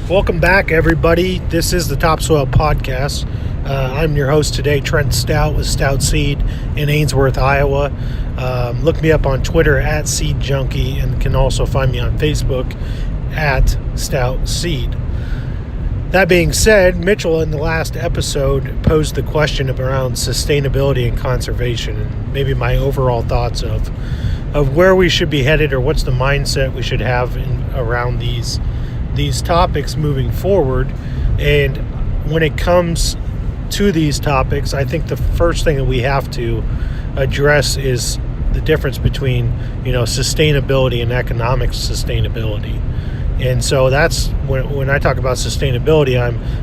Welcome back, everybody. This is the Topsoil Podcast. I'm your host today, Trent Stout with Stout Seed in Ainsworth, Iowa. Look me up on Twitter at Seed Junkie, and can also find me on Facebook at Stout Seed. That being said, Mitchell in the last episode posed the question around sustainability and conservation, and maybe my overall thoughts of where we should be headed, or what's the mindset we should have around these topics moving forward. And when it comes to these topics, I think the first thing that we have to address is the difference between, sustainability and economic sustainability. And so that's when I talk about sustainability,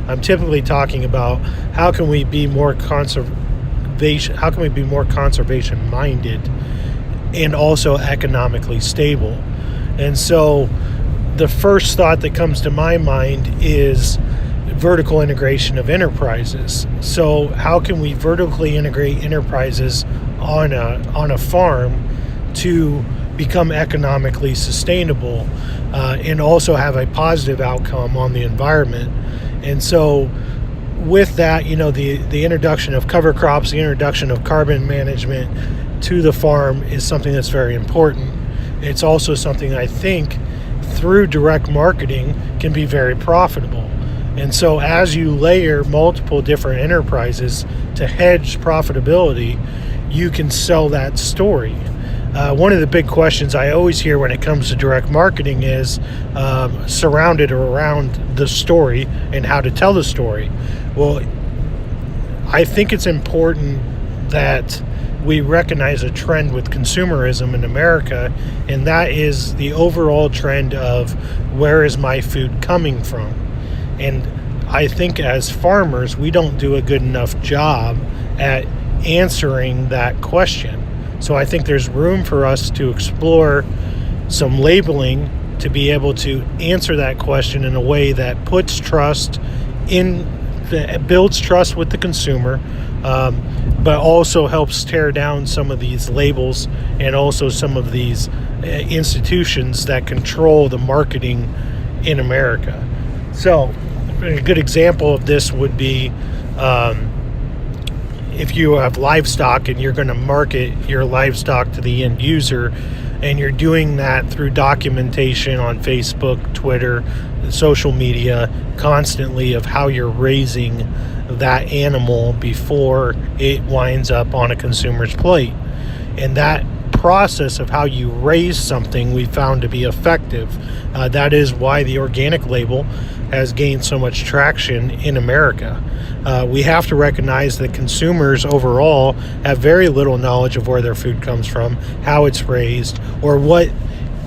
I'm typically talking about how can we be more conservation minded and also economically stable. And so the first thought that comes to my mind is vertical integration of enterprises. So how can we vertically integrate enterprises on a farm to become economically sustainable and also have a positive outcome on the environment? And so with that, the introduction of cover crops, the introduction of carbon management to the farm is something that's very important. It's also something I think through direct marketing can be very profitable. And so as you layer multiple different enterprises to hedge profitability, you can sell that story. One of the big questions I always hear when it comes to direct marketing is surrounded around the story and how to tell the story. Well, I think it's important that we recognize a trend with consumerism in America, and that is the overall trend of where is my food coming from. And I think as farmers, we don't do a good enough job at answering that question. So I think there's room for us to explore some labeling to be able to answer that question in a way that builds trust with the consumer, but also helps tear down some of these labels and also some of these institutions that control the marketing in America. So a good example of this would be if you have livestock and you're going to market your livestock to the end user, and you're doing that through documentation on Facebook, Twitter, social media constantly of how you're raising that animal before it winds up on a consumer's plate. And that process of how you raise something we found to be effective. That is why the organic label has gained so much traction in America. We have to recognize that consumers overall have very little knowledge of where their food comes from, how it's raised, or what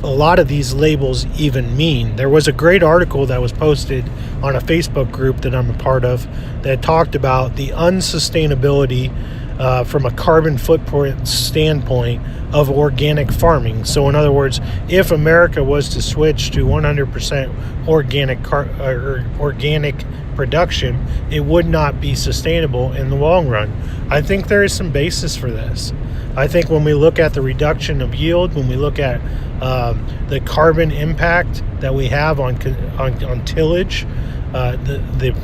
a lot of these labels even mean. There was a great article that was posted on a Facebook group that I'm a part of that talked about the unsustainability from a carbon footprint standpoint of organic farming. So in other words, if America was to switch to 100% organic production, it would not be sustainable in the long run. I think there is some basis for this. I think when we look at the reduction of yield, when we look at the carbon impact that we have on tillage, the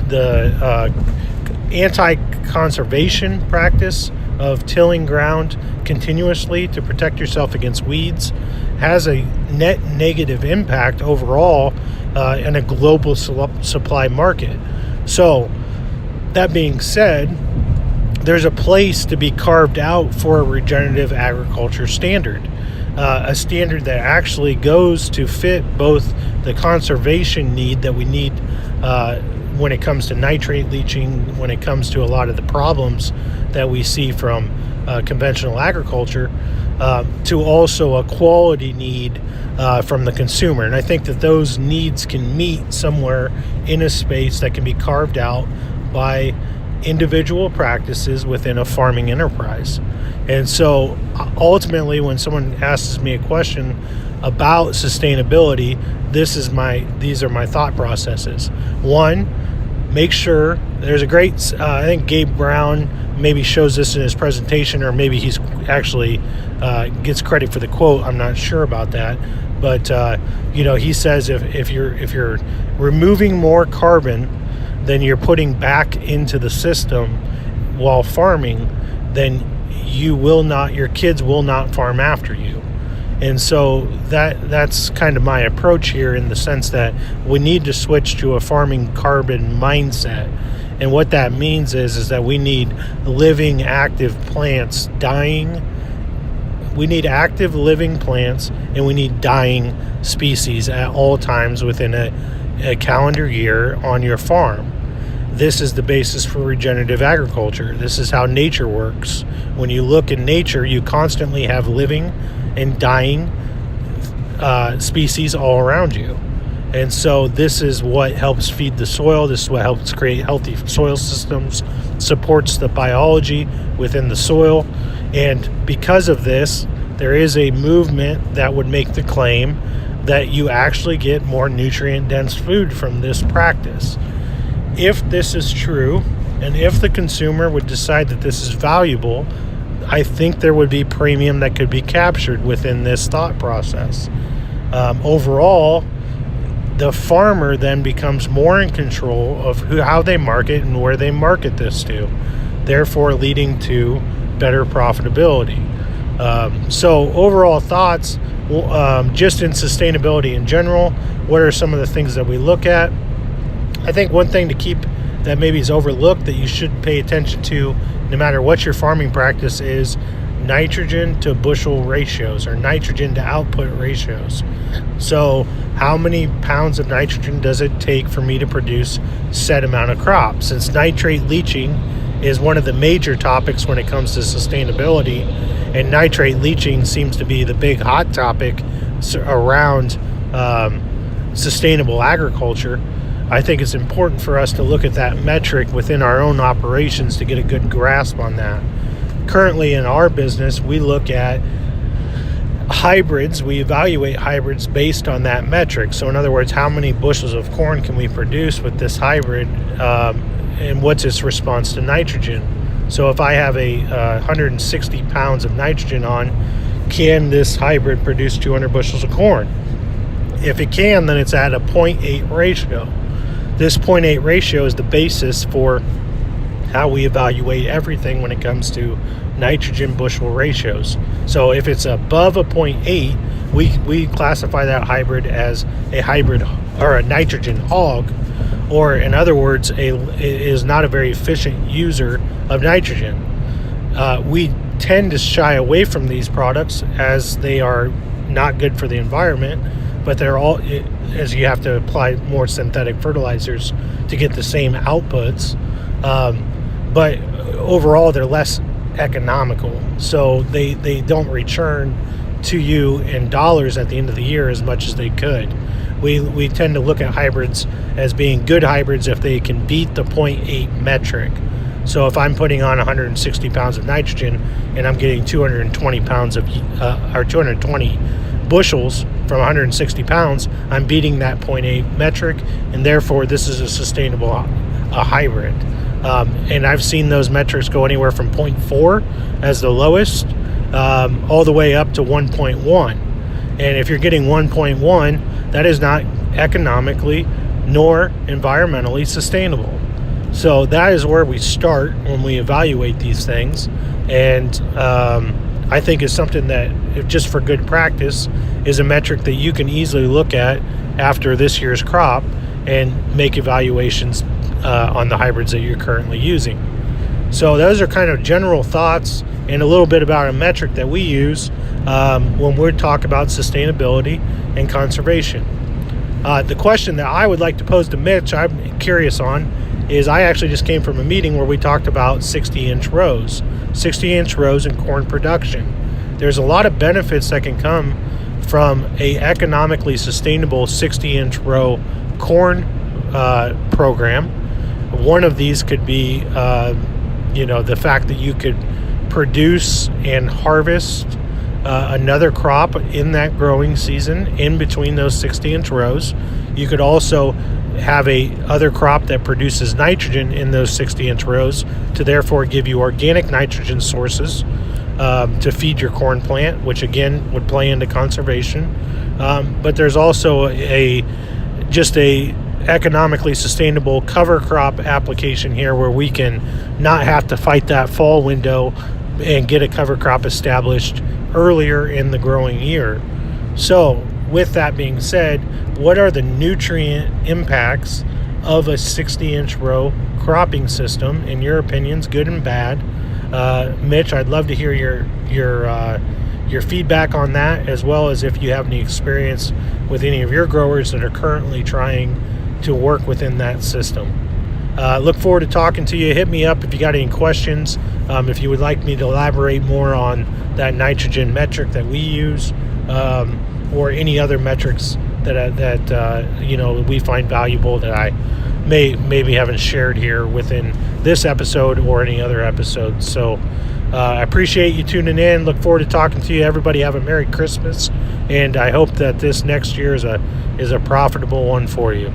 anti-conservation practice of tilling ground continuously to protect yourself against weeds has a net negative impact overall in a global supply market. So that being said, there's a place to be carved out for a regenerative agriculture standard, a standard that actually goes to fit both the conservation need that we need when it comes to nitrate leaching, when it comes to a lot of the problems that we see from conventional agriculture, to also a quality need from the consumer. And I think that those needs can meet somewhere in a space that can be carved out by individual practices within a farming enterprise. And so ultimately, when someone asks me a question about sustainability, these are my thought processes. One, make sure there's a great, I think Gabe Brown maybe shows this in his presentation, or maybe he's actually gets credit for the quote. I'm not sure about that. But he says if you're removing more carbon than you're putting back into the system while farming, then your kids will not farm after you. And so that's kind of my approach here, in the sense that we need to switch to a farming carbon mindset. And what that means is that we need living, active plants dying. We need active living plants, and we need dying species at all times within a calendar year on your farm. This is the basis for regenerative agriculture. This is how nature works. When you look in nature, you constantly have living and dying species all around you. And so this is what helps feed the soil. This is what helps create healthy soil systems, supports the biology within the soil. And because of this, there is a movement that would make the claim that you actually get more nutrient-dense food from this practice. If this is true, and if the consumer would decide that this is valuable, I think there would be premium that could be captured within this thought process. Overall, the farmer then becomes more in control of how they market and where they market this to, therefore leading to better profitability. So overall thoughts, just in sustainability in general, what are some of the things that we look at? I think one thing to keep that maybe is overlooked that you should pay attention to no matter what your farming practice is nitrogen to bushel ratios, or nitrogen to output ratios. So how many pounds of nitrogen does it take for me to produce set amount of crop? Since nitrate leaching is one of the major topics when it comes to sustainability, and nitrate leaching seems to be the big hot topic around sustainable agriculture, I think it's important for us to look at that metric within our own operations to get a good grasp on that. Currently in our business, we look at hybrids. We evaluate hybrids based on that metric. So in other words, how many bushels of corn can we produce with this hybrid, and what's its response to nitrogen? So if I have 160 pounds of nitrogen on, can this hybrid produce 200 bushels of corn? If it can, then it's at a 0.8 ratio. This 0.8 ratio is the basis for how we evaluate everything when it comes to nitrogen bushel ratios. So if it's above a 0.8, we classify that hybrid as a hybrid or a nitrogen hog, or in other words, is not a very efficient user of nitrogen. We tend to shy away from these products as they are not good for the environment, but they're all, as you have to apply more synthetic fertilizers to get the same outputs. But overall, they're less economical, so they don't return to you in dollars at the end of the year as much as they could. We tend to look at hybrids as being good hybrids if they can beat the 0.8 metric. So if I'm putting on 160 pounds of nitrogen and I'm getting 220 pounds of or 220 bushels from 160 pounds, I'm beating that 0.8 metric, and therefore this is a sustainable hybrid. And I've seen those metrics go anywhere from 0.4 as the lowest, all the way up to 1.1. And if you're getting 1.1, that is not economically nor environmentally sustainable. So that is where we start when we evaluate these things. And I think is something that, if just for good practice, is a metric that you can easily look at after this year's crop and make evaluations on the hybrids that you're currently using. So those are kind of general thoughts and a little bit about a metric that we use when we talk about sustainability and conservation. The question that I would like to pose to Mitch, I'm curious on, is I actually just came from a meeting where we talked about 60-inch rows in corn production. There's a lot of benefits that can come from a economically sustainable 60-inch row corn program. One of these could be, the fact that you could produce and harvest another crop in that growing season in between those 60-inch rows. You could also have a other crop that produces nitrogen in those 60-inch rows to therefore give you organic nitrogen sources to feed your corn plant, which again would play into conservation. But there's also just a economically sustainable cover crop application here where we can not have to fight that fall window and get a cover crop established earlier in the growing year. So with that being said, what are the nutrient impacts of a 60-inch row cropping system, in your opinions, good and bad? Mitch, I'd love to hear your feedback on that, as well as if you have any experience with any of your growers that are currently trying to work within that system. Look forward to talking to you. Hit me up if you got any questions. If you would like me to elaborate more on that nitrogen metric that we use, or any other metrics that we find valuable that I maybe haven't shared here within this episode or any other episode. So I appreciate you tuning in. Look forward to talking to you. Everybody have a Merry Christmas, and I hope that this next year is a profitable one for you.